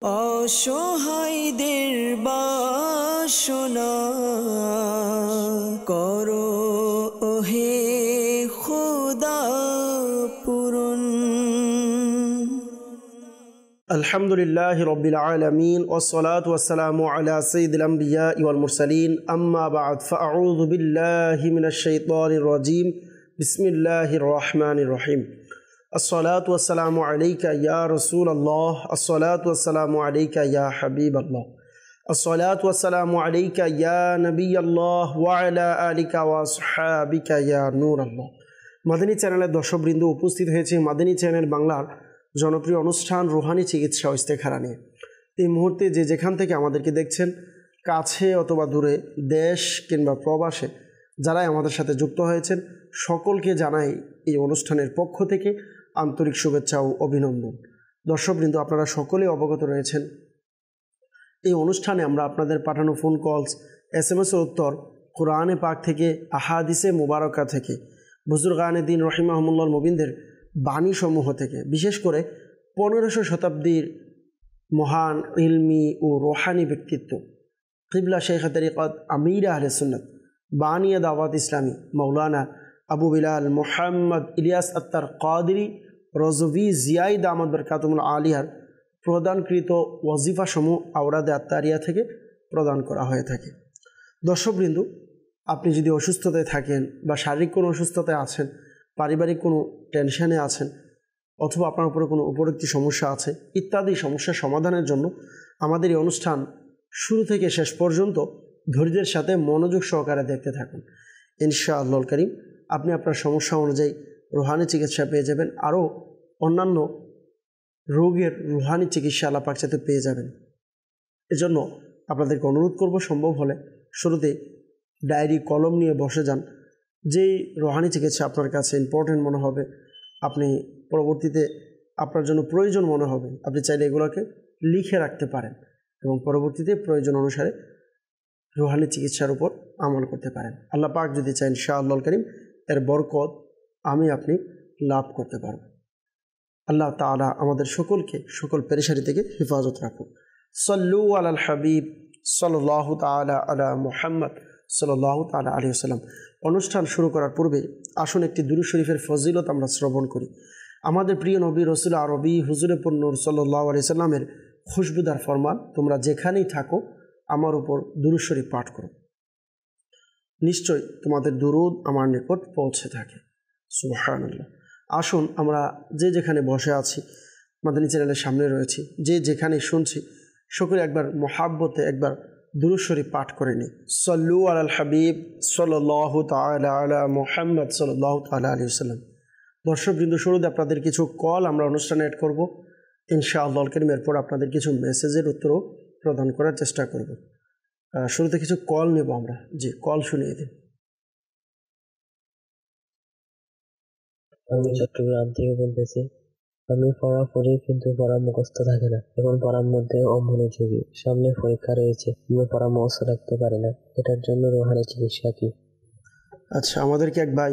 অসহায়দের বাসনা করো ওহে খোদা পূরণ। আলহামদুলিল্লাহি রাব্বিল আলামিন ওয়াসসালাতু ওয়াসসালামু আলা সাইয়্যিদিল আমবিয়া ওয়াল মুরসালিন আম্মা বা'দ ফাআউযু বিল্লাহি মিনাশ শাইতানির রাজীম বিসমিল্লাহির রহমানির রহিম। আসসালাতু ওয়াসসালামু আলাইকা ইয়া রাসূলুল্লাহ, আসসালাতু ওয়াসসালামু আলাইকা ইয়া হাবিবাল্লাহ, আসসালাতু ওয়াসসালামু আলাইকা ইয়া নবিয়াল্লাহ ওয়া আলা আলিকা ওয়া আসহাবিকা ইয়া নূরাল্লাহ। মাদানী চ্যানেলের দর্শকবৃন্দ, উপস্থিত হয়েছে মাদানী চ্যানেল বাংলার জনপ্রিয় অনুষ্ঠান রুহানি চিকিৎসা ও ইস্তেখারা নিয়ে। এই মুহূর্তে যে যেখান থেকে আমাদেরকে দেখছেন, কাছে অথবা দূরে, দেশ কিংবা প্রবাসে, যারাই আমাদের সাথে যুক্ত হয়েছেন, সকলকে জানাই এই অনুষ্ঠানের পক্ষ থেকে আন্তরিক শুভেচ্ছা ও অভিনন্দন। দর্শকবৃন্দ, আপনারা সকলেই অবগত রয়েছেন এই অনুষ্ঠানে আমরা আপনাদের পাঠানো ফোন কলস, SMS এর উত্তর, কোরআনে পাক থেকে, আহাদিসে মুবারকা থেকে, বুজুর্গানে দ্বীন রহিমাহুমুল্লাহ মুবিনদের বাণীসমূহ থেকে, বিশেষ করে 1500 শতাব্দীর মহান ইলমি ও রোহানি ব্যক্তিত্ব কিবলা শেখ তরিকত আমির আহলে সুন্নাত বানিয়া দাওয়াত ইসলামী মৌলানা আবু বিলাল মোহাম্মদ ইলিয়াস আত্তার কাদরি রজভি জিয়াই দামাত বরকাতুল আলিয়ার প্রদানকৃত ওয়াজিফাসমূহ আওরাদে আত্তারিয়া থেকে প্রদান করা হয়ে থাকে। দর্শকবৃন্দ, আপনি যদি অসুস্থতায় থাকেন বা শারীরিক কোনো অসুস্থতায় আছেন, পারিবারিক কোনো টেনশনে আছেন, অথবা আপনার উপরে কোনো উপরোক্ত সমস্যা আছে ইত্যাদি সমস্যার সমাধানের জন্য আমাদের এই অনুষ্ঠান শুরু থেকে শেষ পর্যন্ত ধৈর্যের সাথে মনোযোগ সহকারে দেখতে থাকুন। ইনশাআল্লাহুল কারীম আপনি আপনার সমস্যা অনুযায়ী রুহানি চিকিৎসা পেয়ে যাবেন, আরও অন্যান্য রোগের রুহানি চিকিৎসা আল্লাহ পাক চাইতে পেয়ে যাবেন। এজন্য আপনাদেরকে অনুরোধ করব, সম্ভব হলে শুরুতে ডায়েরি কলম নিয়ে বসে যান। যেই রুহানি চিকিৎসা আপনার কাছে ইম্পর্টেন্ট মনে হবে, আপনি পরবর্তীতে আপনার জন্য প্রয়োজন মনে হবে, আপনি চাইলে এগুলোকে লিখে রাখতে পারেন এবং পরবর্তীতে প্রয়োজন অনুসারে রুহানি চিকিৎসার উপর আমল করতে পারেন। আল্লাহ পাক যদি চান, ইনশাআল্লাহুল কারীম এর বরকত আমি আপনি লাভ করতে পারব। আল্লাহ তাআলা আমাদের সকলকে সকল পেরেশানি থেকে হেফাজত রাখুন। সাল্লু আলাল হাবিব সাল্লাল্লাহু তাআলা আলা মুহাম্মদ সাল্লাল্লাহু তাআলা আলাইহি ওয়াসাল্লাম। অনুষ্ঠান শুরু করার পূর্বে আসুন একটি দুরূদ শরীফের ফজিলত আমরা শ্রবণ করি। আমাদের প্রিয় নবী রাসূল আরবি হুজুরে পুন্নূর সাল্লাল্লাহু আলাইহি সাল্লামের খুশবুদার ফরমান, তোমরা যেখানেই থাকো আমার উপর দুরূদ শরীফ পাঠ করো, নিশ্চয় তোমাদের দুরূদ আমার নিকট পৌঁছে থাকে। সুবহানাল্লাহ। আসুন আমরা যে যেখানে বসে আছি, মাদানী চ্যানেলের সামনে রয়েছি, যে যেখানে শুনছি, সকলে একবার মহাব্বতে একবার দুরূদ শরীফ পাঠ করে নিই। সাল্লু আলাল হাবিব সাল্লাল্লাহু তাআলা আলা মুহাম্মদ সাল্লাল্লাহু তাআলা আলাইহি ওয়াসাল্লাম। দর্শকবৃন্দ, শুরুতে আপনাদের কিছু কল আমরা অনুষ্ঠানে অ্যাড করব ইনশাআল্লাহুল কারীম। এরপর আপনাদের কিছু মেসেজের উত্তরও প্রদান করার চেষ্টা করব। শুরুতে কিছু কল নেব আমরা। জি, কল শুনিয়ে দিন। আমি চট্টগ্রাম থেকে বলতেছি। আমি পড়া পড়ি কিন্তু পড়া মুখস্থ থাকে না, এবং পড়ার মধ্যে অমনোযোগী। সামনে পরীক্ষা রয়েছে, আমি পড়া মুখস্থ রাখতে পারি না। এটার জন্য রুহানি চিকিৎসা কি? আচ্ছা, আমাদেরকে এক ভাই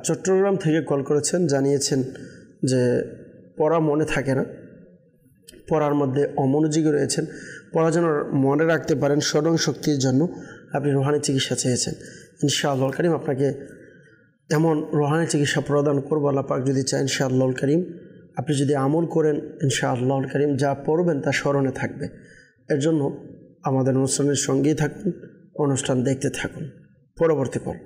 চট্টগ্রাম থেকে কল করেছেন, জানিয়েছেন যে পড়া মনে থাকে না, পড়ার মধ্যে অমনোযোগী রয়েছেন, পড়া যেন মনে রাখতে পারেন, স্মরণ শক্তির জন্য আপনি রুহানি চিকিৎসা চেয়েছেন। ইনশাআল্লাহুল কারীম আপনাকে এমন রুহানি চিকিৎসা প্রদান করবো আল্লাহ পাক যদি চান। ইনশাআল্লাহুল কারীম আপনি যদি আমল করেন, ইনশাআল্লাহুল কারীম যা পড়বেন তা স্মরণে থাকবে। এর জন্য আমাদের অনুষ্ঠানের সঙ্গেই থাকুন, অনুষ্ঠান দেখতে থাকুন। পরবর্তী কল।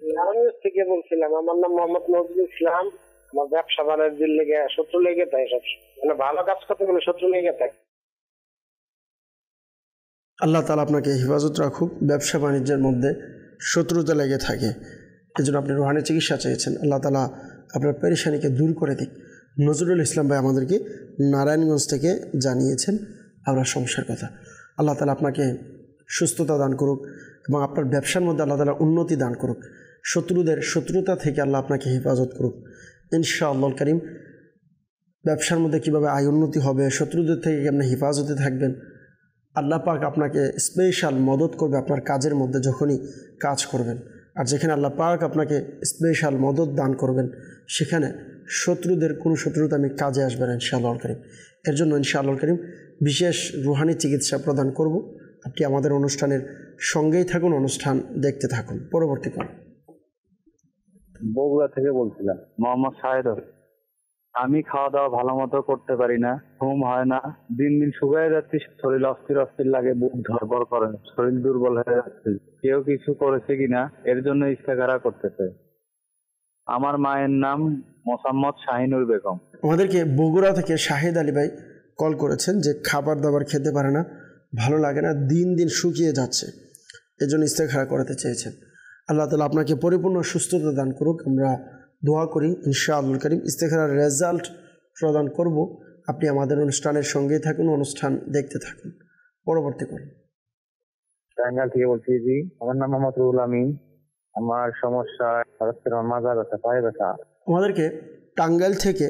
নারায়ণগঞ্জ থেকে বলছিলাম, আমার নাম মোহাম্মদ নজরুল ইসলাম। আমার ব্যবসা বাণিজ্যের লেগে শত্রু লেগে তাই সব, মানে ভালো কাজ করতে গেলে শত্রু লেগে থাকে। আল্লাহ তাআলা আপনাকে হেফাজত রাখুক, ব্যবসা বাণিজ্যের মধ্যে শত্রুতা লেগে থাকে, এজন্য আপনি রুহানি চিকিৎসা চেয়েছেন। আল্লাহ তাআলা আপনার পেরেশানিকে দূর করে দিক। নজরুল ইসলাম ভাই আমাদেরকে নারায়ণগঞ্জ থেকে জানিয়েছেন আপনার সমস্যার কথা। আল্লাহ তাআলা আপনাকে সুস্থতা দান করুক এবং আপনার ব্যবসার মধ্যে আল্লাহ তাআলা উন্নতি দান করুক। শত্রুদের শত্রুতা থেকে আল্লাহ আপনাকে হেফাজত করুক ইনশাআল্লাহুল কারীম। ব্যবসার মধ্যে কীভাবে আয় উন্নতি হবে, শত্রুদের থেকে কেমন হেফাজতে থাকবেন, আল্লাহ পাক আপনাকে স্পেশাল মদত করবে আপনার কাজের মধ্যে যখনই কাজ করবেন। আর যেখানে আল্লাহ পাক আপনাকে স্পেশাল মদত দান করবেন, সেখানে শত্রুদের কোনো শত্রুতা আমি কাজে আসবে না ইনশাআল্লাহুল কারীম। এর জন্য ইনশাআল্লাহ করিম বিশেষ রুহানি চিকিৎসা প্রদান করব। আপনি আমাদের অনুষ্ঠানের সঙ্গেই থাকুন, অনুষ্ঠান দেখতে থাকুন। পরবর্তী কল। বগুড়া থেকে বলছিলাম, মোহাম্মদ শাহেদ। আমি খাওয়া দাওয়া ভালো মতো করতে পারি না, ঘুম হয় না, দিন দিন শুকিয়ে যাচ্ছি, শরীর অস্থির অস্থির লাগে, বুক ধরপড় করে, শরীর দুর্বল হয়ে যাচ্ছে। কেউ কিছু করেছে কিনা এর জন্য ইস্তেখারা করতেছে। আমার মায়ের নাম মোসাম্মদ শাহিনুর বেগম। আমাদেরকে বগুড়া থেকে শাহেদ আলী ভাই কল করেছেন যে খাবার দাবার খেতে পারে না, ভালো লাগে না, দিন দিন শুকিয়ে যাচ্ছে, এজন্য ইস্তেখারা করাতে চেয়েছেন। আল্লাহ তাআলা আপনাকে পরিপূর্ণ সুস্থতা দান করুক। আমরা দোয়া করি ইনশাআল্লাহ করিম ইস্তেখারার রেজাল্ট প্রদান করব। আপনি আমাদের অনুষ্ঠানের সঙ্গেই থাকুন, অনুষ্ঠান দেখতে থাকুন। পরবর্তী করুন। টাঙ্গাইল থেকে বলছি জি, আমার নাম মোহাম্মদ রুহুল আমিন। আমার সমস্যা হচ্ছে মাজা ব্যথা, পায়ে ব্যথা। আমাদেরকে টাঙ্গাইল থেকে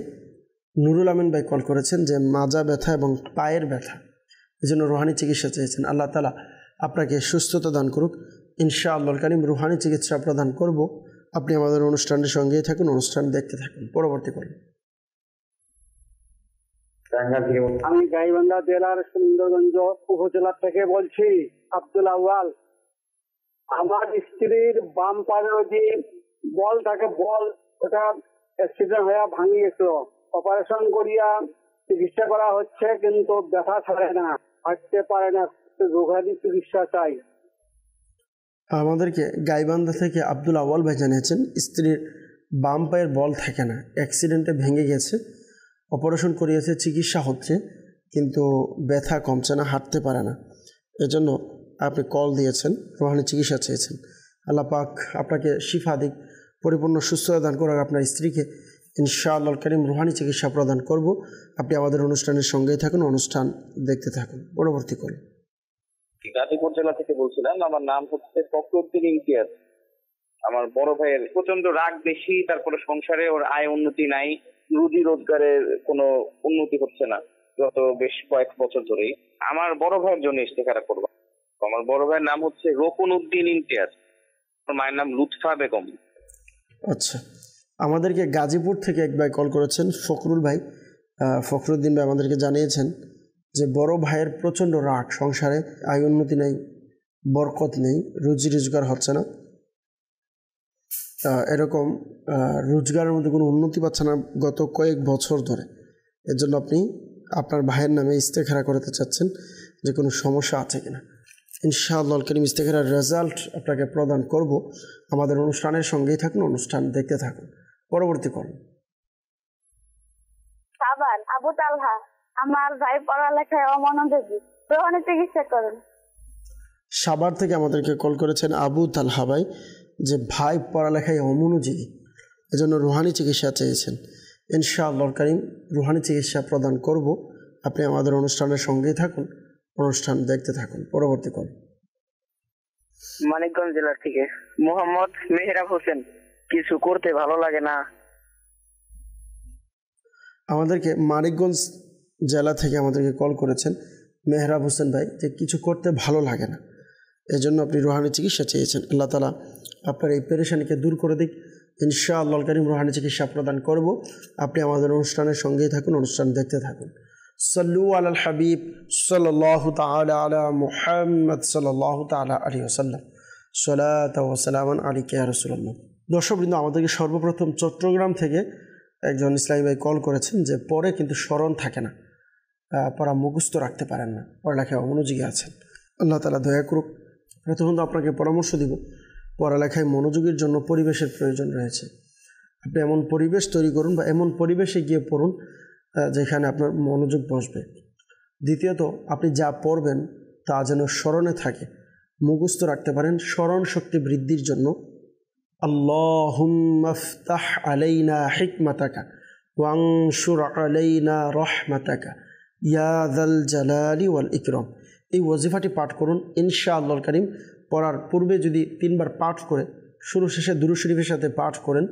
নুরুল আমিন ভাই কল করেছেন যে মাজা ব্যথা এবং পায়ের ব্যথা, এজন্য রুহানি চিকিৎসা চেয়েছেন। আল্লাহ তাআলা আপনাকে সুস্থতা দান করুক। ইনশাআল্লাহ কারীম রুহানি চিকিৎসা প্রদান করব। আপনি আমাদের অনুষ্ঠানের সঙ্গেই থাকুন, অনুষ্ঠান দেখতে থাকুন। পরবর্তী করুন। আমি গাইবান্ধা জেলার সুন্দরগঞ্জ উপজেলা থেকে বলছি, আব্দুল আউয়াল। আমার স্ত্রীর বাম পায়ের যে বল থাকে, বল ওটা অ্যাক্সিডেন্ট হয়ে ভাঙে গেছিল। অপারেশন করিয়া চিকিৎসা করা হচ্ছে, কিন্তু ব্যথা ছাড়ে না, হাঁটতে পারে না। রোগাদি চিকিৎসা চাই। আমাদেরকে গাইবান্ধা থেকে আব্দুল আউয়াল ভাই জানিয়েছেন স্ত্রীর বাম পায়ের বল থাকে না, অ্যাক্সিডেন্টে ভেঙে গেছে, অপারেশন করিয়েছে, চিকিৎসা হচ্ছে, কিন্তু ব্যথা কমছে না, হাঁটতে পারে না। এজন্য আপনি কল দিয়েছেন, রুহানি চিকিৎসা চেয়েছেন। আল্লাহ পাক আপনাকে শিফা দিক, পরিপূর্ণ সুস্থতা দান করার আপনার স্ত্রীকে ইনশাআল্লাহ কারীম রুহানি চিকিৎসা প্রদান করব। আপনি আমাদের অনুষ্ঠানের সঙ্গেই থাকুন, অনুষ্ঠান দেখতে থাকুন। পরবর্তী করুন। গাজীপুর জেলা থেকে বলছিলাম, আমার নাম হচ্ছে ফখরুদ্দিন ইমতিয়াজ। আমার বড় ভাইয়ের প্রচন্ড রাগ বেশি, তারপরে সংসারে ওর আয় উন্নতি নাই, রুজি রোজগারের কোনো উন্নতি হচ্ছে না গত বেশ কয়েক বছর ধরেই। আমার বড় ভাইয়ের জন্য ইস্তেখারা করবো। আমার বড় ভাইয়ের নাম হচ্ছে রোকন উদ্দিন ইমতিয়াজ, মায়ের নাম লুৎফা বেগম। আচ্ছা, আমাদেরকে গাজীপুর থেকে এক ভাই কল করেছেন, ফখরুল ভাই, ফখরুদ্দিন ভাই আমাদেরকে জানিয়েছেন যে বড় ভাইয়ের প্রচণ্ড রাগ, সংসারে আয় উন্নতি নেই, বরকত নেই, রুজি রোজগার হচ্ছে না, এরকম রোজগারের মধ্যে কোনো উন্নতি পাচ্ছে না গত কয়েক বছর ধরে। এর জন্য আপনি আপনার ভাইয়ের নামে ইস্তেখারা করতে চাচ্ছেন যে কোনো সমস্যা আছে কিনা। ইনশাআল্লাহ কারীম ইস্তেখারার রেজাল্ট আপনাকে প্রদান করব। আমাদের অনুষ্ঠানের সঙ্গেই থাকুন, অনুষ্ঠান দেখতে থাকুন। পরবর্তী করুন। সাবান আবু তালহা, আমার ভাই পড়ালেখায় অমনোযোগী, রোহানি চিকিৎসা করুন। সাভার থেকে আমাদেরকে কল করেছেন আবু তালহা ভাই যে ভাই পড়ালেখায় অমনোযোগী, এজন্য রুহানি চিকিৎসা চেয়েছেন। ইনশাআল্লাহ কারীম রুহানি চিকিৎসা প্রদান করব। আপনি আমাদের অনুষ্ঠানের সঙ্গেই থাকুন, অনুষ্ঠান দেখতে থাকুন। পরবর্তী করুন। মানিকগঞ্জ জেলার থেকে মোহাম্মদ মেহরাব হোসেন, কিছু করতে ভালো লাগে না। আমাদেরকে মানিকগঞ্জ জেলা থেকে আমাদেরকে কল করেছেন মেহরাব হোসেন ভাই যে কিছু করতে ভালো লাগে না, এজন্য আপনি রুহানি চিকিৎসা চেয়েছেন। আল্লাহ তাআলা আপনার এই পেরেশানিকে দূর করে দিক। ইনশাআল্লাহ কারীম রুহানি চিকিৎসা প্রদান করব। আপনি আমাদের অনুষ্ঠানের সঙ্গেই থাকুন, অনুষ্ঠান দেখতে থাকুন। সাল্লু আলাল হাবিব সাল্লাল্লাহু তাআলা আলা মুহাম্মদ সাল্লাল্লাহু তাআলা আলাইহি ওয়াসাল্লাম, সালাতু ওয়া সালামান আলাইকা ইয়া রাসূলুল্লাহ। দর্শকবৃন্দ, আমাদেরকে সর্বপ্রথম চট্টগ্রাম থেকে একজন ইসলামী ভাই কল করেছেন যে পরে কিন্তু স্মরণ থাকে না, পড়া মুখস্থ রাখতে পারেন না, পড়ালেখায় অমনোযোগী আছেন। আল্লাহ তাআলা দয়া করুক। প্রথমত আপনাকে পরামর্শ দিব, পড়ালেখায় মনোযোগের জন্য পরিবেশের প্রয়োজন রয়েছে। আপনি এমন পরিবেশ তৈরি করুন বা এমন পরিবেশে গিয়ে পড়ুন যেখানে আপনার মনোযোগ বসবে। দ্বিতীয়ত, আপনি যা পড়বেন তা যেন স্মরণে থাকে, মুখস্থ রাখতে পারেন। স্মরণ শক্তি বৃদ্ধির জন্য আল্লাহুম্মা ইফতাহ আলাইনা হিকমাতাকা ওয়ানশুর আলাইনা রাহমাতাকা ইয়া যাল জালালি ওয়াল ইকরাম, এই ওয়াজিফাটি পাঠ করুন। ইনশাআল্লাহ কারীম পড়ার পূর্বে যদি 3 বার পাঠ করে শুরু শেষে দুরূদ শরীফের সাথে পাঠ করেন,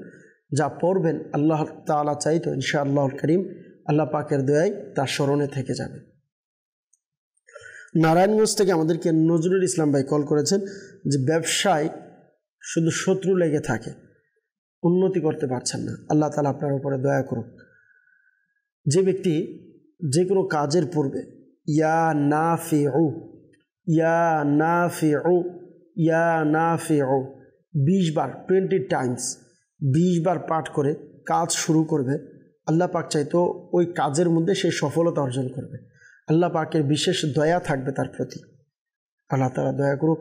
যা পড়বেন আল্লাহ তাআলা চাইতো ইনশাআল্লাহ কারীম আল্লাহ পাকের দয়ায় তার স্মরণে থেকে যাবে। নারায়ণগঞ্জ থেকে আমাদেরকে নজরুল ইসলাম ভাই কল করেছেন যে ব্যবসায় শুধু শত্রু লেগে থাকে, উন্নতি করতে পারছেন না। আল্লাহ তাআলা আপনার উপরে দয়া করুক। যে ব্যক্তি যে কোনো কাজের পূর্বে ইয়া নাফিউ, ইয়া নাফিউ, ইয়া নাফিউ 20 বার 20 টাইমস 20 বার পাঠ করে কাজ শুরু করবে, আল্লাহ পাক চাইতো ওই কাজের মধ্যে সে সফলতা অর্জন করবে। আল্লাহ পাকের বিশেষ দয়া থাকবে তার প্রতি। আল্লাহ তাআলা দয়া করুক।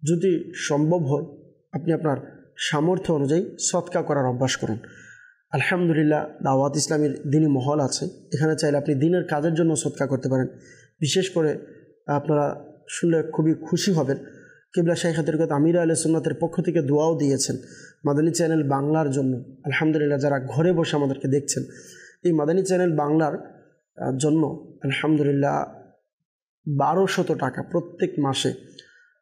যদি সম্ভব হয় আপনি আপনার সামর্থ্য অনুযায়ী সদকা করার অভ্যাস করুন। আলহামদুলিল্লাহ দাওয়াত ইসলামের দিনী মহল আছে, এখানে চাইলে আপনি দিনের কাজের জন্য সদকা করতে পারেন। বিশেষ করে আপনারা শুনলে খুবই খুশি হবেন, কিবলা শাইখ তরিকত আমির আহলে সুন্নাতের পক্ষ থেকে দোয়াও দিয়েছেন মাদানী চ্যানেল বাংলার জন্য। আলহামদুলিল্লাহ যারা ঘরে বসে আমাদেরকে দেখছেন, এই মাদানী চ্যানেল বাংলার জন্য আলহামদুলিল্লাহ 1200 টাকা প্রত্যেক মাসে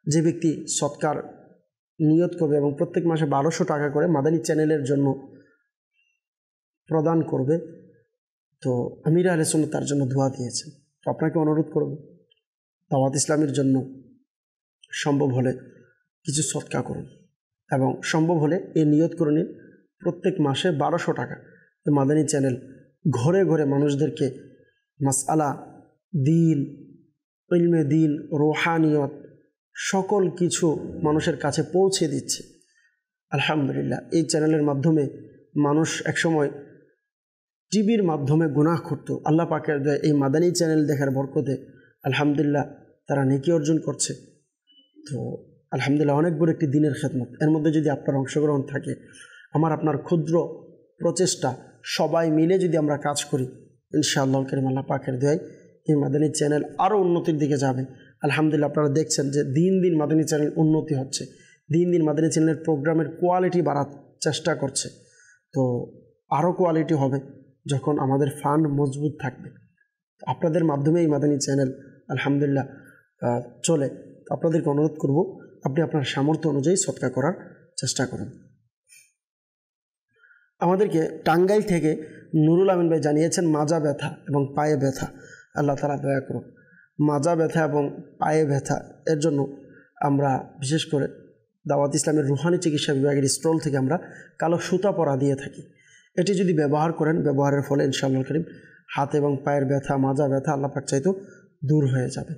যে ব্যক্তি সৎকার নিয়ত করবে এবং প্রত্যেক মাসে 1200 টাকা করে মাদানী চ্যানেলের জন্য প্রদান করবে, তো আমির আহলে সুন্নাত তার জন্য দোয়া দিয়েছেন। তো আপনাকে অনুরোধ করব দাওয়াত ইসলামের জন্য সম্ভব হলে কিছু সদকা করুন এবং সম্ভব হলে এই নিয়ত করে নিন প্রত্যেক মাসে 1200 টাকা মাদানী চ্যানেল ঘরে ঘরে মানুষদেরকে মাসআলা, দিন, ইলমে দিন, রুহানিয়ত সকল কিছু মানুষের কাছে পৌঁছে দিচ্ছে। আলহামদুলিল্লাহ এই চ্যানেলের মাধ্যমে মানুষ একসময় টিভির মাধ্যমে গুনাহ করত, আল্লাহ পাকের দয়ায় এই মাদানী চ্যানেল দেখার বরকতে আলহামদুলিল্লাহ তারা নেকি অর্জন করছে। তো আলহামদুলিল্লাহ অনেক বড় একটি দিনের খেদমত, এর মধ্যে যদি আপনার অংশগ্রহণ থাকে, আমার আপনার ক্ষুদ্র প্রচেষ্টা সবাই মিলে যদি আমরা কাজ করি, ইনশাআল্লাহ কারীম আল্লাহ পাকের দয়ায় এই মাদানী চ্যানেল আরও উন্নতির দিকে যাবে। আলহামদুলিল্লাহ আপনারা দেখছেন যে দিন দিন মাদানী চ্যানেল উন্নতি হচ্ছে, দিন দিন মাদানী চ্যানেলের প্রোগ্রামের কোয়ালিটি বাড়ার চেষ্টা করছে। তো আরও কোয়ালিটি হবে যখন আমাদের ফান্ড মজবুত থাকবে। আপনাদের মাধ্যমে এই মাদানী চ্যানেল আলহামদুলিল্লাহ চলে। আপনাদেরকে অনুরোধ করব আপনি আপনার সামর্থ্য অনুযায়ী সদকা করার চেষ্টা করুন। আমাদেরকে টাঙ্গাইল থেকে নুরুল আমিন ভাই জানিয়েছেন মাজা ব্যথা এবং পায়ে ব্যথা, আল্লাহ তাআলা দয়া করুন। মাজা ব্যথা এবং পায়ে ব্যথা এর জন্য আমরা বিশেষ করে দাওয়াত ইসলামের রুহানি চিকিৎসা বিভাগের স্টল থেকে আমরা কালো সুতা পরা দিয়ে থাকি। এটি যদি ব্যবহার করেন, ব্যবহারের ফলে ইনশাআল্লাহ কারীম হাত এবং পায়ের ব্যথা, মাজা ব্যথা আল্লাহ পাক চাইতো দূর হয়ে যাবে।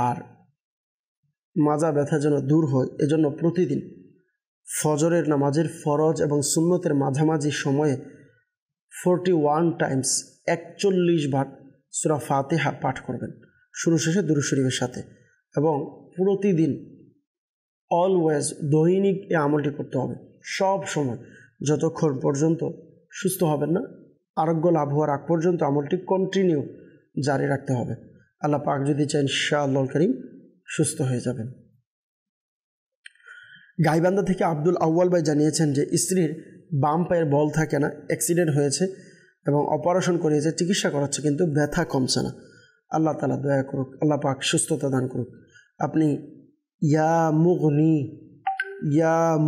আর মাজা ব্যথা যেন দূর হয় এজন্য প্রতিদিন ফজরের নামাজের ফরজ এবং সুন্নতের মাঝামাঝি সময়ে 41 টাইমস 41 বার সূরা ফাতিহা পাঠ করবেন শুরু শেষে দুরূদ শরীফের সাথে, এবং প্রতিদিন অলওয়েজ দৈনিক এই আমলটি করতে হবে সব সময়, যতক্ষণ পর্যন্ত সুস্থ হবেন না, আরোগ্য লাভ হওয়ার আগ পর্যন্ত আমলটি কন্টিনিউ জারি রাখতে হবে। আল্লাহ পাক যদি চান ইনশাআল্লাহ কারীম সুস্থ হয়ে যাবেন। গাইবান্ধা থেকে আব্দুল আউয়াল ভাই জানিয়েছেন যে স্ত্রীর বাম পায়ের বল থাকে না, অ্যাক্সিডেন্ট হয়েছে এবং অপারেশন করিয়েছে, চিকিৎসা করাচ্ছে কিন্তু ব্যথা কমছে না। আল্লাহ তাআলা দয়া করুক, আল্লাহ পাক সুস্থতা দান করুক। আপনি ইয়া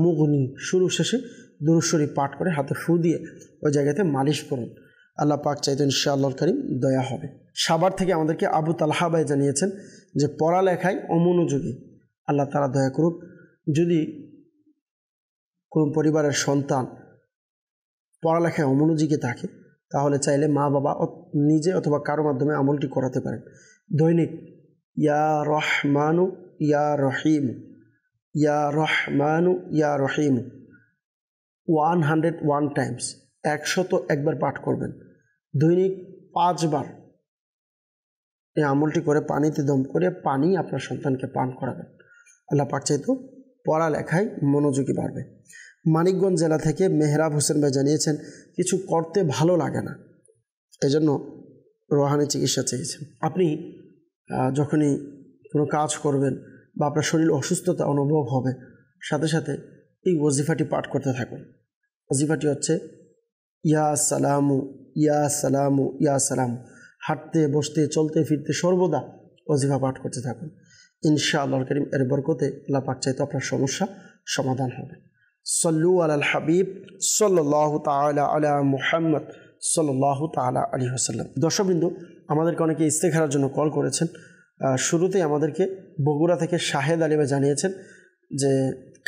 মুগনি শুরু শেষে দুরূদ শরীফ পাঠ করে হাতে ফু দিয়ে ওই জায়গাতে মালিশ করুন, আল্লাহ পাক চাইতেন ইনশাআল্লাহ কারীম দয়া হবে। সাভার থেকে আমাদেরকে আবু তালহা ভাই জানিয়েছেন যে পড়ালেখায় অমনোযোগী, আল্লাহ তাআলা দয়া করুক। যদি কোনো পরিবারের সন্তান পড়ালেখায় অমনোযোগী থাকে তাহলে চাইলে মা বাবা নিজে অথবা কারো মাধ্যমে আমলটি করাতে পারেন। দৈনিক ইয়া রহমানু ইয়া রহিম, ইয়া রহমানু ইয়া রহিম 101 টাইমস 101 বার পাঠ করবেন। দৈনিক 5 বার এই আমলটি করে পানিতে দম করে পানি আপনার সন্তানকে পান করাবেন, আল্লাহ পাক চাইতো পড়ালেখায় মনোযোগী বাড়বে। মানিকগঞ্জ জেলা থেকে মেহরাব হোসেন ভাই জানিয়েছেন কিছু করতে ভালো লাগে না, এজন্য রোহানি চিকিৎসা চেয়েছেন। আপনি যখনই কোনো কাজ করবেন বা আপনার শরীর অসুস্থতা অনুভব হবে, সাথে সাথে এই ওজিফাটি পাঠ করতে থাকুন। ওজিফাটি হচ্ছে ইয়া সালামু ইয়া সালামু ইয়া সালামু, হাঁটতে বসতে চলতে ফিরতে সর্বদা ওজিফা পাঠ করতে থাকুন। ইনশাআল্লাহ কারীম এর বরকতে আল্লাহ পাক চাইতো আপনার সমস্যা সমাধান হবে। সল্লু আলাল হাবিব সাল্লাল্লাহু তাআলা আলা মুহাম্মদ সাল্লাল্লাহু তাআলা আলাইহি ওয়াসাল্লাম। দর্শকবৃন্দ, আমাদেরকে অনেকে ইস্তেখারার জন্য কল করেছেন। শুরুতেই আমাদেরকে বগুড়া থেকে শাহেদ আলী ভাই জানিয়েছেন যে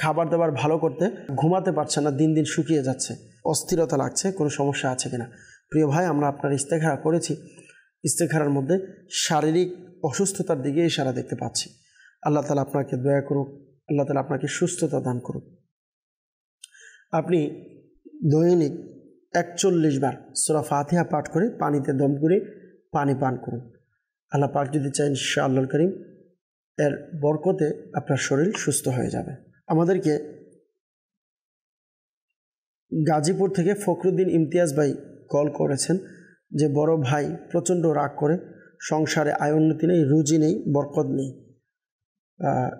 খাবার দাবার ভালো করতে ঘুমাতে পারছে না, দিন দিন শুকিয়ে যাচ্ছে, অস্থিরতা লাগছে, কোনো সমস্যা আছে কিনা। প্রিয় ভাই, আমরা আপনার ইস্তেখারা করেছি, ইস্তেখারার মধ্যে শারীরিক অসুস্থতার দিকে ইশারা দেখতে পাচ্ছি। আল্লাহ তাআলা আপনাকে দয়া করুক, আল্লাহ তাআলা আপনাকে সুস্থতা দান করুক। আপনি দৈনিক 41 বার সূরা ফাতিহা পাঠ করে পানিতে দম করে পানি পান করুন। আল্লাহ পাক যদি চান ইনশাআল্লাহ করিম এর বরকতে আপনার শরীর সুস্থ হয়ে যাবে। আমাদেরকে গাজীপুর থেকে ফখরুদ্দিন ইমতিয়াজ ভাই কল করেছেন যে বড় ভাই প্রচণ্ড রাগ করে, সংসারে আয় উন্নতি নেই, রুজি নেই, বরকত নেই।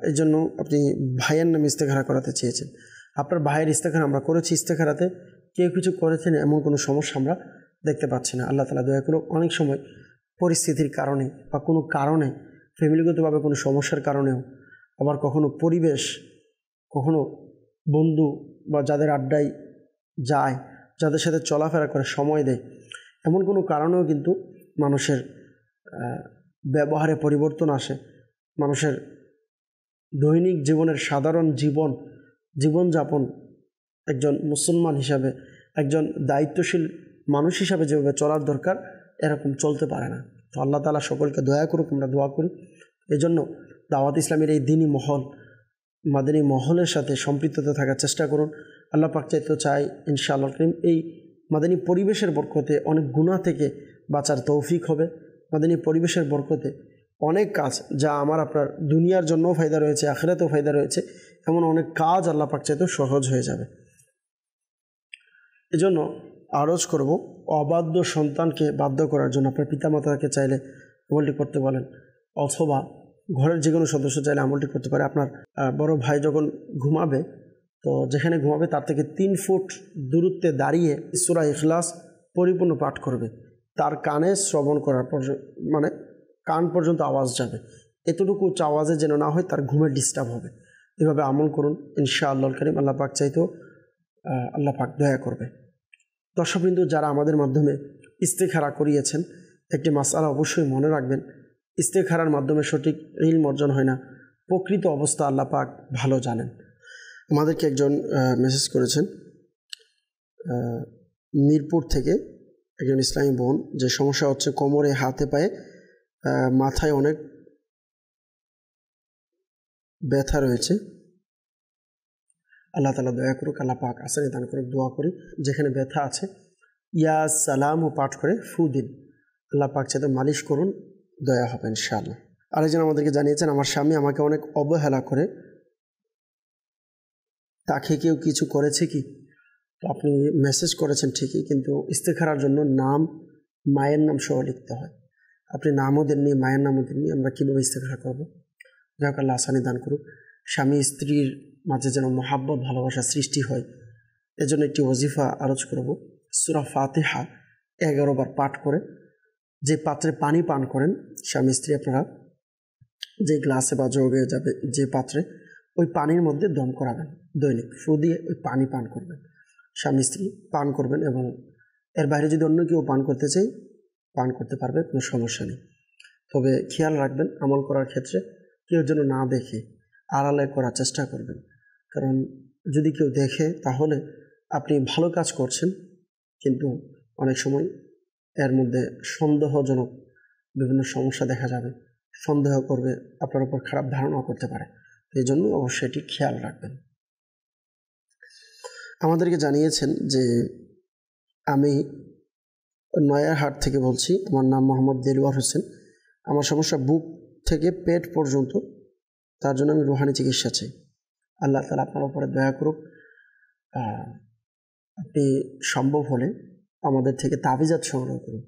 এই জন্য আপনি ভাইয়ের নামে ইস্তেখারা করাতে চেয়েছেন। আপনার ভাইয়ের ইস্তেখারা আমরা করেছি। ইস্তেখারাতে কেউ কিছু করেছেন এমন কোনো সমস্যা আমরা দেখতে পাচ্ছি না। আল্লাহ তাআলা দয়া করে, অনেক সময় পরিস্থিতির কারণে বা কোনো কারণে, ফ্যামিলিগতভাবে কোনো সমস্যার কারণেও, আবার কখনো পরিবেশ, কখনো বন্ধু বা যাদের আড্ডায় যায়, যাদের সাথে চলাফেরা করে, সময় দেয়, এমন কোনো কারণেও কিন্তু মানুষের ব্যবহারে পরিবর্তন আসে। মানুষের দৈনিক জীবনের সাধারণ জীবনযাপন একজন মুসলমান হিসাবে, একজন দায়িত্বশীল মানুষ হিসাবে যেভাবে চলার দরকার এরকম চলতে পারে না। তো আল্লাহ তাআলা সকলকে দয়া করুক, আমরা দোয়া করি। এজন্য দাওয়াত ইসলামের এই দ্বীনি মহল, মাদানী মহলের সাথে সম্পৃক্ততা থাকার চেষ্টা করুন। আল্লাহ পাক চাই ইনশাআল্লাহ করিম এই মাদানী পরিবেশের বরকতে অনেক গুনাহ থেকে বাঁচার তৌফিক হবে। মাদানী পরিবেশের বরকতে অনেক কাজ, যা আমার আপনার দুনিয়ার জন্যও ফায়দা রয়েছে, আখিরাতেও ফায়দা রয়েছে, এমন অনেক কাজ আল্লাহ পাক চাইতেও সহজ হয়ে যাবে। এজন্য আরজ করব, অবাধ্য সন্তানকে বাধ্য করার জন্য আপনার পিতামাতাকে চাইলে আমলটি করতে বলেন, অথবা ঘরের যে কোনো সদস্য চাইলে আমলটি করতে পারে। আপনার বড় ভাই যখন ঘুমাবে, তো যেখানে ঘুমাবে তার থেকে 3 ফুট দূরত্বে দাঁড়িয়ে সূরা ইখলাস পরিপূর্ণ পাঠ করবে। তার কানে শ্রবণ করার মানে কান পর্যন্ত আওয়াজ যাবে, এতটুকু উচ্চ আওয়াজে যেন না হয় তার ঘুমের ডিস্টার্ব হবে। এভাবে আমল করুন ইনশাআল্লাহ কারীম। আল্লাহ পাক চাইতেও আল্লাহ পাক দয়া করবে। দর্শকবৃন্দ, যারা আমাদের মাধ্যমে ইস্তেখারা করিয়েছেন, একটি মাসআলা অবশ্যই মনে রাখবেন, ইস্তেখারার মাধ্যমে সঠিক ইলম অর্জন হয় না। প্রকৃত অবস্থা আল্লাহ পাক ভালো জানেন। আমাদেরকে একজন মেসেজ করেছেন মিরপুর থেকে, একজন ইসলামী বোন, যে সমস্যা হচ্ছে কোমরে, হাতে, পায়ে, মাথায় অনেক ব্যথা রয়েছে। আল্লাহ তাআলা দয়া করুক, আল্লাহ পাক আসানি দান করুক। দোয়া করি যেখানে ব্যথা আছে ইয়া সালাম ও পাঠ করে ফু দিন, আল্লাহ পাক চাইতে মালিশ করুন, দয়া হবে ইনশাআল্লাহ। আরেকজন আমাদেরকে জানিয়েছেন, আমার স্বামী আমাকে অনেক অবহেলা করে, তাকে কেউ কিছু করেছে কি? তো আপনি মেসেজ করেছেন ঠিকই, কিন্তু ইস্তেখারার জন্য নাম, মায়ের নাম সহ লিখতে হয়। আপনি নামও দেননি, মায়ের নামও দেননি, আমরা কীভাবে ইস্তেখারা করবো? যাক, আল্লাহ আসানি দান করুক। স্বামী স্ত্রীর মাঝে যেন মহাব্বত, ভালোবাসা সৃষ্টি হয়, এজন্য একটি ওজিফা আরজ করব। সূরা ফাতিহা 11 বার পাঠ করে যে পাত্রে পানি পান করেন স্বামী স্ত্রী, আপনারা যে গ্লাসে বা জগে যাবে যে পাত্রে, ওই পানির মধ্যে দম করাবেন, দৈনিক ফু দিয়ে ওই পানি পান করবেন, স্বামী স্ত্রী পান করবেন। এবং এর বাইরে যদি অন্য কেউ পান করতে চাই, পান করতে পারবে, কোনো সমস্যা নেই। তবে খেয়াল রাখবেন, আমল করার ক্ষেত্রে কেউ যেন না দেখে, আড়ালে করার চেষ্টা করবেন। কারণ যদি কেউ দেখে তাহলে আপনি ভালো কাজ করছেন, কিন্তু অনেক সময় এর মধ্যে সন্দেহজনক বিভিন্ন সমস্যা দেখা যাবে, সন্দেহ করবে, আপনার উপর খারাপ ধারণাও করতে পারে। এই জন্য অবশ্যই এটি খেয়াল রাখবেন। আমাদেরকে জানিয়েছেন যে আমি নয়ারহাট থেকে বলছি, আমার নাম মোহাম্মদ দেলোয়ার হোসেন। আমার সমস্যা বুক থেকে পেট পর্যন্ত, তার জন্য আমি রুহানি চিকিৎসা চাই। আল্লাহ তাআলা আপনার উপরে দয়া করুক। আপনি সম্ভব হলে আমাদের থেকে তাবিজাত সংগ্রহ করুন।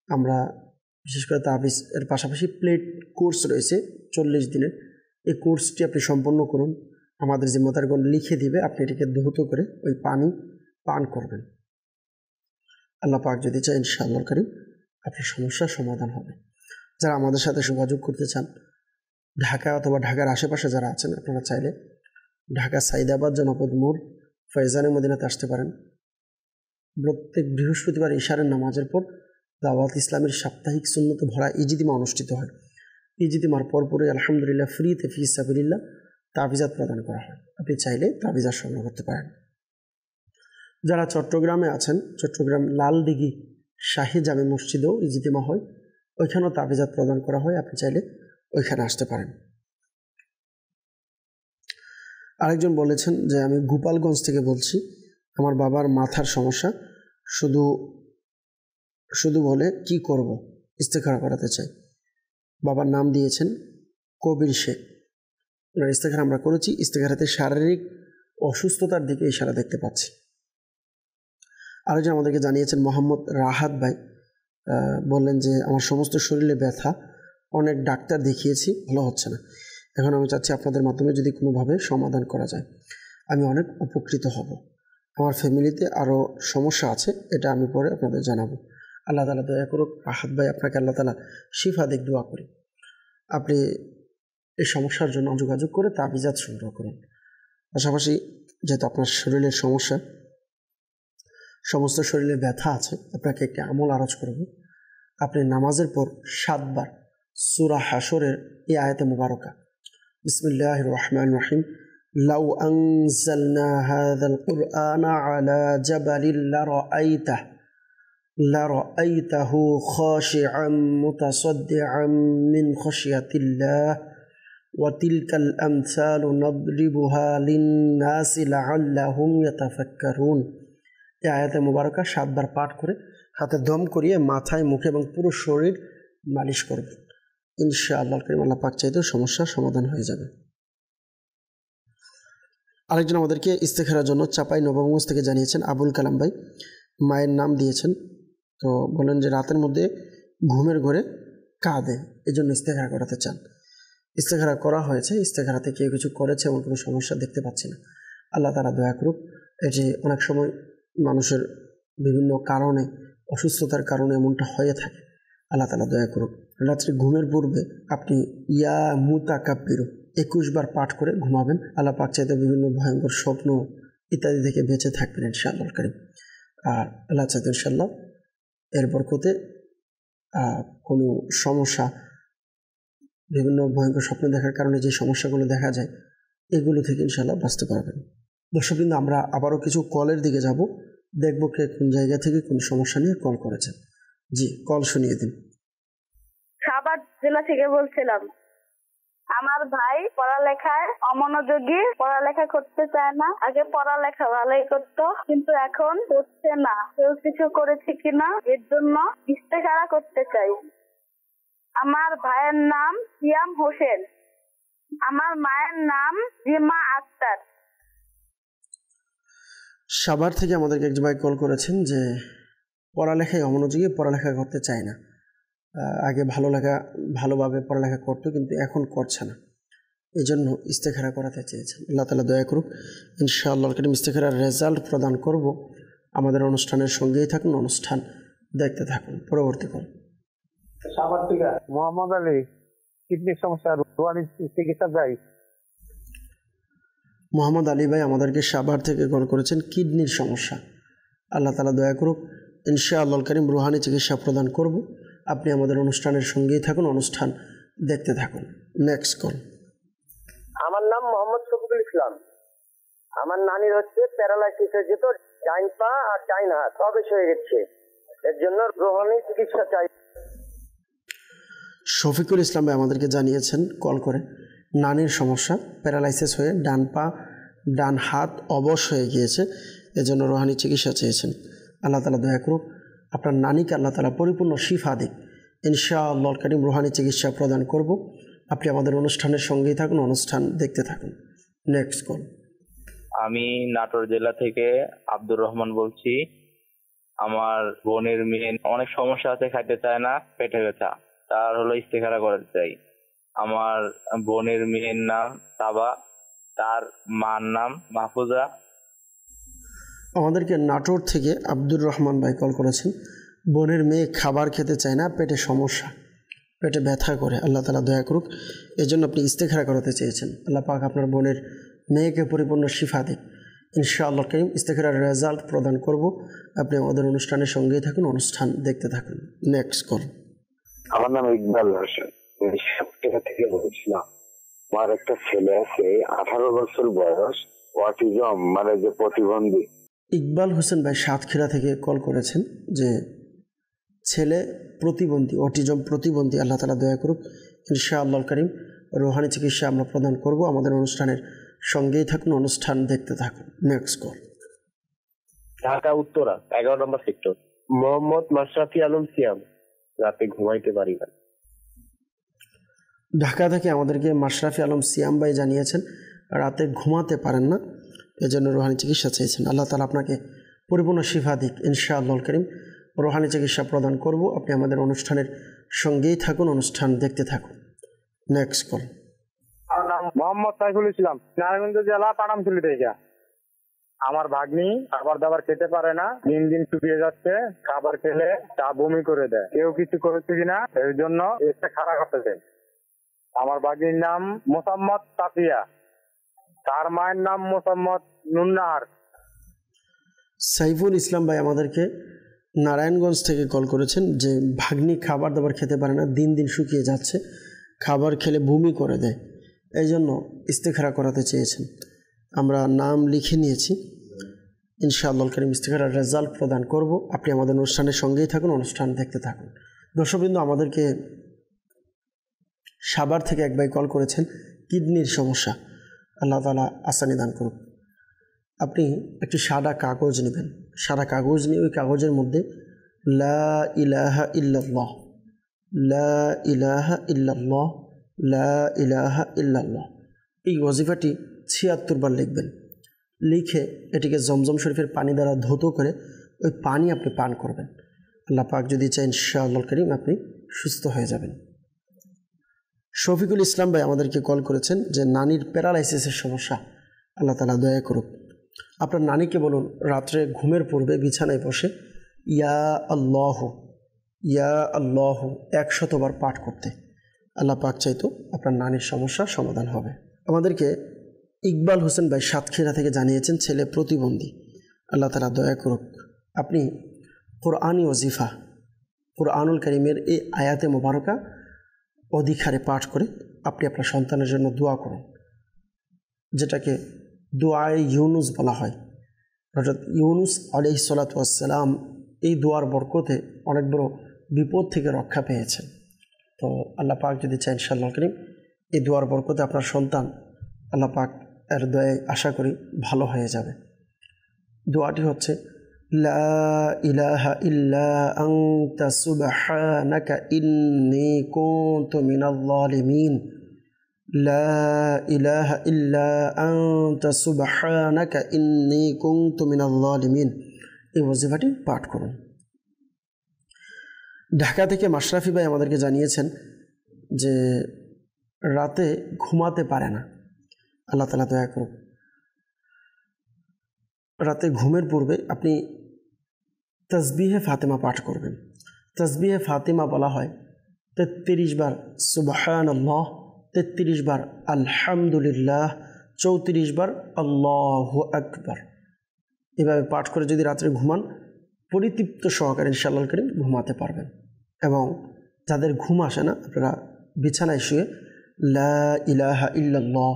আমরা বিশেষ করে তাবিজ এর পাশাপাশি প্লেট কোর্স রয়েছে 40 দিনের, এই কোর্সটি আপনি সম্পন্ন করুন। আমাদের জিম্মাদারগণ লিখে দিবে, আপনি এটিকে ধৌত করে ওই পানি পান করবেন। আল্লাহ পাক যদি চায় ইনশাআল্লাহ কারীম আপনার সমস্যার সমাধান হবে। যারা আমাদের সাথে যোগাযোগ করতে চান, ঢাকা অথবা ঢাকার আশেপাশে যারা আছেন, আপনারা চাইলে ঢাকা সাইদাবাদ জনপদ মোড় ফয়জানে মদিনাতে আসতে পারেন। প্রত্যেক বৃহস্পতিবার ইশারের নামাজের পর দাওয়াত ইসলামের সাপ্তাহিক সুন্নতে ভরা ইজতিমা অনুষ্ঠিত হয়। ইজতিমার পরপরই আলহামদুলিল্লাহ ফ্রিতে ফি সাবিলিল্লাহ তাবিজাত প্রদান করা হয়। আপনি চাইলে তাবিজাত সংগ্রহ করতে পারেন। যারা চট্টগ্রামে আছেন, চট্টগ্রাম লালদিঘি শাহী জামে মসজিদেও ইজতিমা হয়, ওইখানেও তাবিজাত প্রদান করা হয়, আপনি চাইলে ওইখানে আসতে পারেন। আরেকজন বলেছেন যে আমি গোপালগঞ্জ থেকে বলছি, আমার বাবার মাথার সমস্যা, শুধু শুধু বলে কি করব, ইস্তেখারা করাতে চাই। বাবার নাম দিয়েছেন কবির শেখ। ওনার ইস্তেখারা আমরা করেছি, ইস্তেখারাতে শারীরিক অসুস্থতার দিকে ইশারা দেখতে পাচ্ছি। আরেকজন আমাদেরকে জানিয়েছেন মোহাম্মদ রাহাত ভাই, বললেন যে আমার সমস্ত শরীরে ব্যথা, অনেক ডাক্তার দেখিয়েছি, ভালো হচ্ছে না। এখন আমি চাচ্ছি আপনাদের মাধ্যমে যদি কোনোভাবে সমাধান করা যায়, আমি অনেক উপকৃত হব। আমার ফ্যামিলিতে আরও সমস্যা আছে, এটা আমি পরে আপনাদের জানাবো। আল্লাহ তাআলা দয়া করুক। রাহাত ভাই, আপনাকে আল্লাহ তাআলা শিফা দিক দোয়া করি। আপনি এই সমস্যার জন্য যোগাযোগ করে তাবিজাত সংগ্রহ করুন। পাশাপাশি যেহেতু আপনার শরীরের সমস্যা, সমস্ত শরীরে ব্যথা আছে, আপনাকে একটি আমল আরজ করব। আপনি নামাজের পর 7 বার সূরা হাশরের এই আয়াতে মুবারকা, বিসমিল্লাহির রহমানির রহিম, লাউ আনজালনা হাযাল কুরআনা আলা জাবালিন লারাআইতাহু খাশিআন মুতাসাদ্দিআন মিন খাশিয়াতিল্লাহ ওয়া তিলকাল আমসালু নাদরিবুহা লিন-নাসি লাআল্লাহুম ইয়াতাফাক্কারুন। এই আয়াতে মুবারকা 7 বার পাঠ করে হাতে দম করিয়ে মাথায়, মুখে এবং পুরো শরীর মালিশ করবেন। ইনশাআল্লাহ কারীম আল্লাহ পাক চাইতেও সমস্যার সমাধান হয়ে যাবে। আরেকজন আমাদেরকে ইস্তেখারার জন্য চাপাই নবাবগঞ্জ থেকে জানিয়েছেন আবুল কালাম ভাই, মায়ের নাম দিয়েছেন। তো বলেন যে রাতের মধ্যে ঘুমের ঘরে কাঁদে, এই জন্য ইস্তেখারা করাতে চান। ইস্তেখারা করা হয়েছে, ইস্তেখারাতে কেউ কিছু করেছে এমন কোনো সমস্যা দেখতে পাচ্ছি না। আল্লাহ তাআলা দয়া করুক। এটি অনেক সময় মানুষের বিভিন্ন কারণে, অসুস্থতার কারণে এমনটা হয়ে থাকে। আল্লাহ তাআলা দয়া করুক। রাত্রে ঘুমের পূর্বে আপনি ইয়া মুতাকাব্বিরু 21 বার পাঠ করে ঘুমাবেন। আল্লাহ পাক চাইতে বিভিন্ন ভয়ঙ্কর স্বপ্ন ইত্যাদি থেকে বেঁচে থাকবেন ইনশাআল্লাহ কারীম। আর আল্লাহ চাইতে ইনশাআল্লাহ এর বরকতে কোনো সমস্যা, বিভিন্ন ভয়ঙ্কর স্বপ্ন দেখার কারণে যে সমস্যাগুলো দেখা যায়, এগুলো থেকে ইনশাআল্লাহ বাঁচতে পারবেন। দর্শকবৃন্দ, আমরা আবারও কিছু কলের দিকে যাব, দেখব কে কোন জায়গা থেকে কোন সমস্যা নিয়ে কল করেছেন। জি, কল শুনিয়ে দিন। সাভার জেলা থেকে বলছিলাম। আমার ভাই পড়ালেখায় অমনোযোগী, পড়ালেখা করতে চায় না। আগে পড়ালেখা ভালোই করতো, কিন্তু এখন করছে না। কেউ কিছু করেছে কিনা এর জন্য ইস্তেখারা করতে চাই। আমার ভাইয়ের নাম সিয়াম হোসেন, আমার মায়ের নাম রিমা আক্তার। সাভার থেকে আমাদেরকে এক ভাই কল করেছেন যে পড়ালেখায় অমনোযোগী, পড়ালেখা করতে চায় না। আগে ভালোভাবে পড়ালেখা করতো, কিন্তু এখন করছে না, এই জন্য ইস্তেখারা করাতে চেয়েছেন। আল্লাহ তাআলা দয়া করুক। ইনশাআল্লাহ কারীম ইস্তেখারার রেজাল্ট প্রদান করব। আমাদের অনুষ্ঠানের সঙ্গেই থাকুন, অনুষ্ঠান দেখতে থাকুন। পরবর্তী কল। সাভার থেকে মোহাম্মদ আলী, কিডনির সমস্যা, রুহানি চিকিৎসা চাই। মোহাম্মদ আলী ভাই আমাদেরকে সাভার থেকে কল করেছেন, কিডনির সমস্যা। আল্লাহ তাআলা দয়া করুক। ইনশাআল্লাহ কারীম রুহানি চিকিৎসা প্রদান করব। আপনি আমাদের অনুষ্ঠানের সঙ্গেই থাকুন, অনুষ্ঠান দেখতে থাকুন। Next call. আমার নাম মোহাম্মদ শফিকুল ইসলাম। আমার নানির হচ্ছে প্যারালাইসিস হয়ে যেত, ডাইন পা আর ডাইন হাত অবেশ হয়ে গেছে, এর জন্য রোহানি চিকিৎসা চাই। শফিকুল ইসলাম ভাই আমাদেরকে জানিয়েছেন কল করে, নানির সমস্যা, প্যারালাইসিস হয়ে ডান পা ডান হাত অবশ হয়ে গিয়েছে, এজন্য রোহানি চিকিৎসা চেয়েছেন। আল্লাহ তাআলা দয়া করুক, আপনার নানিকে আল্লাহ তাআলা পরিপূর্ণ শিফা দিক। ইনশাআল্লাহ কারীম রোহানি চিকিৎসা প্রদান করব। আপনি আমাদের অনুষ্ঠানের সঙ্গেই থাকুন, অনুষ্ঠান দেখতে থাকুন। Next call. আমি নাটোর জেলা থেকে আব্দুর রহমান বলছি। আমার বোনের মেয়ে অনেক সমস্যা আছে, খাইতে চায় না, পেটে ব্যথা, তার হলো ইস্তেখারা করতে চাই। আমার বোনের মেয়ের নাম সাবা, তার মার নাম মাহফুজা। আমাদেরকে নাটোর থেকে আব্দুর রহমান ভাই কল করেছেন, বোনের মেয়ে খাবার খেতে চায় না, পেটে সমস্যা, পেটে ব্যথা করে। আল্লাহ তাআলা দয়া করুক, এজন্য আপনি ইস্তেখারা করাতে চেয়েছেন। আল্লাহ পাক আপনার বোনের মেয়েকে পরিপূর্ণ শিফা দিক। ইনশাআল্লাহ কারীম ইস্তেখারার রেজাল্ট প্রদান করব। আপনি আমাদের অনুষ্ঠানের সঙ্গেই থাকুন, অনুষ্ঠান দেখতে থাকুন। Next call. আমার নাম ইকবাল হোসেন, সাতক্ষীরা থেকে বলছিলাম। আমার একটা ছেলে আছে, 18 বছর বয়স, অটিজম মানে যে প্রতিবন্ধী। ইকবাল হোসেন ভাই সাতক্ষীরা থেকে কল করেছেন যে ছেলে প্রতিবন্ধী, অটিজম প্রতিবন্ধী, আল্লাহ তাআলা দয়া করুক। ইনশাআল্লাহ করিম রুহানি চিকিৎসা আমরা প্রদান করব। আমাদের অনুষ্ঠানের সঙ্গেই থাকুন, অনুষ্ঠান দেখতে থাকুন। Next call. ঢাকা উত্তরা 11 নম্বর সেক্টর, মোহাম্মদ মাশরাফি আলম সিয়াম। রাতে ঘুমাইতে পারি না। ঢাকা থেকে আমাদেরকে মাশরাফি আলম সিয়াম ভাই জানিয়েছেন রাতে ঘুমাতে পারেন না, এজন্য রুহানি চিকিৎসা চেয়েছেন। আল্লাহ তাআলা আপনাকে পরিপূর্ণ শিফা দিক। ইনশাআল্লাহ করিম রুহানি চিকিৎসা প্রদান করব। আপনি আমাদের অনুষ্ঠানের সঙ্গেই থাকুন, অনুষ্ঠান দেখতে থাকুন। Next call. মোহাম্মদ সাইফুল ইসলাম, নারায়ণগঞ্জ জেলা পানামতলী থেকে। আমার ভাগ্নি খাবার দাবার খেতে পারে না, দিন দিন শুকিয়ে যাচ্ছে, খাবার খেলে তা বমি করে দেয়। কেউ কিছু করেছে কিনা এর জন্য এটা খারাপ করতেছে। আমার ভাগ্নির নাম মোসাম্মদ তাফিয়া, তার মায়ের নাম মোসাম্মদ নুন্নাহার। সাইফুল ইসলাম ভাই আমাদেরকে নারায়ণগঞ্জ থেকে কল করেছেন যে ভাগ্নি খাবার দাবার খেতে পারে না, দিন দিন শুকিয়ে যাচ্ছে, খাবার খেলে বমি করে দেয়, এই জন্য ইস্তেখারা করাতে চেয়েছেন। আমরা নাম লিখে নিয়েছি, ইনশাআল্লাহ করিম ইস্তেখারার রেজাল্ট প্রদান করব। আপনি আমাদের অনুষ্ঠানের সঙ্গেই থাকুন, অনুষ্ঠান দেখতে থাকুন। দর্শকবৃন্দ, আমাদেরকে সাভার থেকে এক ভাই কল করেছেন কিডনির সমস্যা, আল্লাহ তাআলা আসানি দান করুন। আপনি একটি সাদা কাগজ নেবেন, সাদা কাগজ নিয়ে ওই কাগজের মধ্যে লা ইলাহা ইল্লাল্লাহ, লা ইলাহা ইল্লাল্লাহ, লা ইলাহা ইল্লাল্লাহ, এই ওয়াজিফাটি ৭৬ বার লিখবেন। লিখে এটিকে জমজম শরীফের পানি দ্বারা ধৌত করে ওই পানি আপনি পান করবেন। আল্লাহ পাক যদি চাই ইনশাআল্লাহ করিম আপনি সুস্থ হয়ে যাবেন। শফিকুল ইসলাম ভাই আমাদেরকে কল করেছেন যে নানির প্যারালাইসিসের সমস্যা, আল্লাহ তাআলা দয়া করুক। আপনার নানিকে বলুন রাত্রে ঘুমের পূর্বে বিছানায় বসে ইয়া আল্লাহ, ইয়া আল্লাহ ১০০ বার পাঠ করতে। আল্লাহ পাক চাইতো আপনার নানির সমস্যার সমাধান হবে। আমাদেরকে ইকবাল হোসেন ভাই সাতক্ষীরা থেকে জানিয়েছেন ছেলে প্রতিবন্ধী, আল্লাহ তাআলা দয়া করুক। আপনি কোরআনী ওজিফা, কোরআনুল কারীমের এই আয়াতে মোবারকা অধিকারে পাঠ করে আপনি আপনার সন্তানের জন্য দোয়া করুন, যেটাকে দোয়ায়ে ইউনুস বলা হয়। অর্থাৎ ইউনুস আলাইহিস সালাতু ওয়াস সালাম এই দোয়ার বরকতে অনেক বড় বিপদ থেকে রক্ষা পেয়েছেন। তো আল্লাহ পাক যদি চাই ইনশাআল্লাহ করিম এই দোয়ার বরকতে আপনার সন্তান আল্লাহ পাক এর দয়ায় আশা করি ভালো হয়ে যাবে। দোয়াটি হচ্ছে লা ইলাহা ইল্লা আনতা সুবহানাকা ইন্নী কুনতু মিনাল যালিমিন, লা ইলাহা ইল্লা আনতা সুবহানাকা ইন্নী কুনতু মিনাল যালিমিন, এই ওয়াজিফাটি পাঠ করুন। ঢাকা থেকে মাশরাফি ভাই আমাদেরকে জানিয়েছেন যে রাতে ঘুমাতে পারে না, আল্লাহ তাআলা দয়া করুন। রাতে ঘুমের পূর্বে আপনি তাসবিহে ফাতেমা পাঠ করবেন। তাসবিহে ফাতেমা বলা হয় ৩৩ বার সুবহানাল্লাহ, ৩৩ বার আলহামদুলিল্লাহ, ৩৪ বার আল্লাহু আকবার। এভাবে পাঠ করে যদি রাত্রে ঘুমান পরিতৃপ্ত সহকারে ইনশাআল্লাহ করিম ঘুমাতে পারবেন। এবং যাদের ঘুম আসে না আপনারা বিছানায় শুয়ে লা ইলাহা ইল্লাল্লাহ,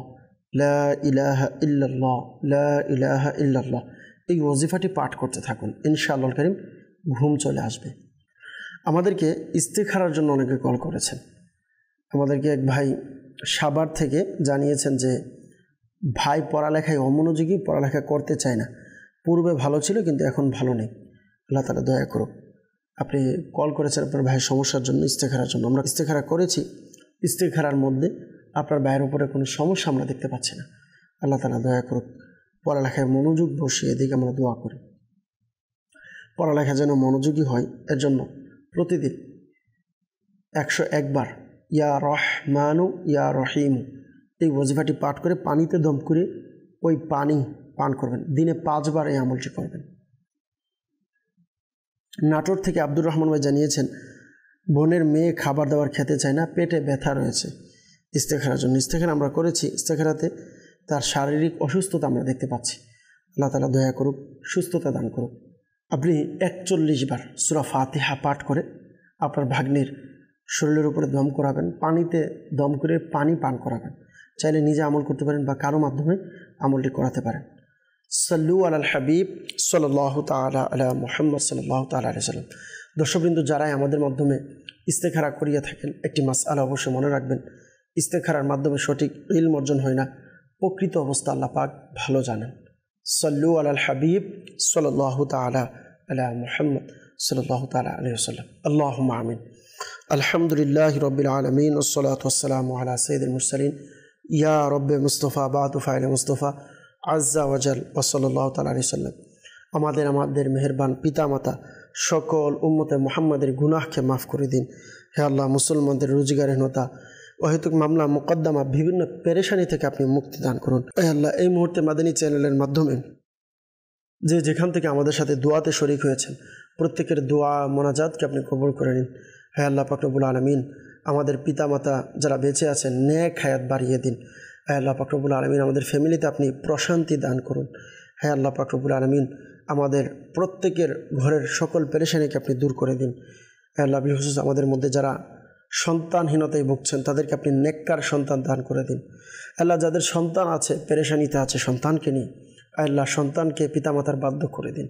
লা ইলাহা ইল্লাল্লাহ, লা ইলাহা ইল্লাল্লাহ এই ওয়াজিফাটি পাঠ করতে থাকুন, ইনশাআল্লাহ করিম ঘুম চলে আসবে। আমাদেরকে ইস্তেখারার জন্য অনেকে কল করেছেন। আমাদেরকে এক ভাই সাভার থেকে জানিয়েছেন যে ভাই পড়ালেখায় অমনোযোগী, পড়ালেখা করতে চায় না, পূর্বে ভালো ছিল কিন্তু এখন ভালো নেই, আল্লাহ তাআলা দয়া করুক। আপনি কল করেছেন আপনার ভাইয়ের সমস্যার জন্য, ইস্তেখারার জন্য। আমরা ইস্তেখারা করেছি, ইস্তেখারার মধ্যে আপনার ভাইয়ের উপরে কোনো সমস্যা আমরা দেখতে পাচ্ছি না, আল্লাহ তাআলা দয়া করুক। পড়ালেখায় মনোযোগ বসিয়ে দিকে আমরা দোয়া করি, পড়ালেখা যেন মনোযোগী হয়। এর জন্য প্রতিদিন ১০১ বার ইয়া রহমানু ইয়া রহিম এই ওয়াজিফাটি পাঠ করে পানিতে দম করে ওই পানি পান করবেন। দিনে ৫ বার এই আমলটি করবেন। নাটোর থেকে আব্দুর রহমান ভাই জানিয়েছেন বোনের মেয়ে খাবার দাবার খেতে চায় না, পেটে ব্যথা রয়েছে, ইস্তেখারার জন্য। ইস্তেখারা আমরা করেছি, ইস্তেখারাতে তার শারীরিক অসুস্থতা আমরা দেখতে পাচ্ছি, আল্লাহ তাআলা দয়া করুক, সুস্থতা দান করুক। আপনি ৪১ বার সূরা ফাতিহা পাঠ করে আপনার ভাগ্নির শরীরের উপরে দম করাবেন, পানিতে দম করে পানি পান করাবেন। চাইলে নিজে আমল করতে পারেন বা কারো মাধ্যমে আমলটি করাতে পারেন। সাল্লু আলাল হাবিব সাল্লাল্লাহু তাআলা আলা মুহাম্মদ সাল্লাল্লাহু তাআলা আলাইহি ওয়াসাল্লাম। দর্শকবৃন্দ, যারাই আমাদের মাধ্যমে ইস্তেখারা করিয়া থাকেন, একটি মাসআলা অবশ্যই মনে রাখবেন, ইস্তেখারার মাধ্যমে সঠিক ইলম অর্জন হয় না, প্রকৃত অবস্থা আল্লাহ পাক ভালো জানেন। সাল্লু আলাল হাবিব সাল্লাল্লাহু তাআলা আলা মুহাম্মদ সাল্লাল্লাহু তাআলা আলাইহি ওয়াসাল্লাম। আল্লাহুম্মা আমিন। আলহামদুলিল্লাহি রাব্বিল আলামিন ওয়াসসালাতু ওয়াসসালামু আলা সাইয়্যিদিল মুরসালিন ইয়া রাব্বে মুস্তাফা বাতু ফাইল মুস্তাফা আজ্জা ওয়াজাল ওয়া সাল্লাল্লাহু তাআলা আলাইহি ওয়াসাল্লাম। আমাদের মেহেরবান পিতামাতা সকল উম্মতে মুহাম্মাদের গুনাহকে মাফ করে দিন। হে আল্লাহ, মুসলমানদের রোজগারহীনতা, অহেতুক মামলা মোকদ্দমা, বিভিন্ন পেরেশানি থেকে আপনি মুক্তি দান করুন। হে আল্লাহ, এই মুহূর্তে মাদানী চ্যানেলের মাধ্যমে যে যেখান থেকে আমাদের সাথে দোয়াতে শরীক হয়েছেন, প্রত্যেকের দোয়া মোনাজাতকে আপনি কবুল করে নিন। হে আল্লাহ পাক রব্বুল আলামিন, আমাদের পিতামাতা যারা বেঁচে আছেন নেক হায়াত বাড়িয়ে দিন। হে আল্লাহ পাক রব্বুল আলামিন, আমাদের ফ্যামিলিতে আপনি প্রশান্তি দান করুন। হে আল্লাহ পাক রব্বুল আলামিন, আমাদের প্রত্যেকের ঘরের সকল পেরেশানিকে আপনি দূর করে দিন। হে আল্লাহ, বিশেষ আমাদের মধ্যে যারা সন্তানহীনতায় ভুগছেন তাদেরকে আপনি নেককার সন্তান দান করে দিন। আল্লাহ, যাদের সন্তান আছে, পেরেশানিতে আছে সন্তানকে নিয়ে, আল্লাহ সন্তানকে পিতামাতার বাধ্য করে দিন।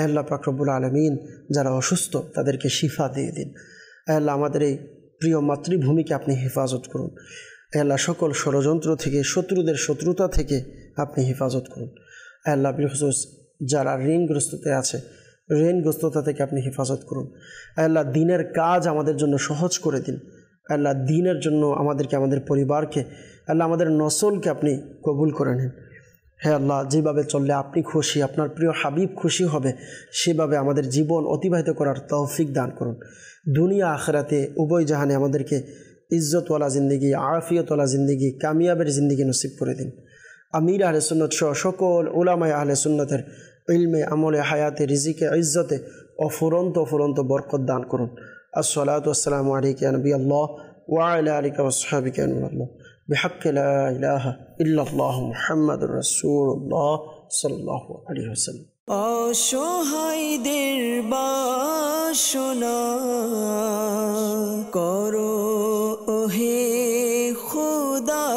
আল্লাহ পাক রব্বুল আলামিন, যারা অসুস্থ তাদেরকে শিফা দিয়ে দিন। আল্লাহ, আমাদের এই প্রিয় মাতৃভূমিকে আপনি হেফাজত করুন। আল্লাহ, সকল ষড়যন্ত্র থেকে, শত্রুদের শত্রুতা থেকে আপনি হেফাজত করুন। আল্লাহ, বিশেষ যারা ঋণগ্রস্ততে আছে, ঋণগ্রস্ততা থেকে আপনি হেফাজত করুন। আল্লাহ, দিনের কাজ আমাদের জন্য সহজ করে দিন। আল্লাহ, দিনের জন্য আমাদেরকে, আমাদের পরিবারকে, আল্লাহ আমাদের নসলকে আপনি কবুল করে নিন। হে আল্লাহ, যেভাবে চললে আপনি খুশি, আপনার প্রিয় হাবিব খুশি হবে, সেভাবে আমাদের জীবন অতিবাহিত করার তৌফিক দান করুন। দুনিয়া আখিরাতে উভয় জাহানে আমাদেরকে ইজ্জতওয়ালা জিন্দিগি, আফিয়তওয়ালা জিন্দিগি, কামিয়াবের জিন্দিগি নসিব করে দিন। আমির আহলে সুন্নত সহ সকল উলামায়ে আহলে সুন্নতের ইলমে, আমলে, হায়াতে, রিজিকে, ইজ্জতে অফুরন্ত বরকত দান করুন। আসসালাতু ওয়াসসালামু আলাইকা ইয়া নবী আল্লাহ ওয়া আলা আলিকা ওয়া আসহাবিকা ইয়া নূর আল্লাহ বিহাক্কি লা ইলাহা ইল্লাল্লাহ মুহাম্মাদুর রাসূলুল্লাহ সাল্লাল্লাহু আলাইহি ওয়াসাল্লাম। অসহায়দের বাসনা করো ওহে খোদা।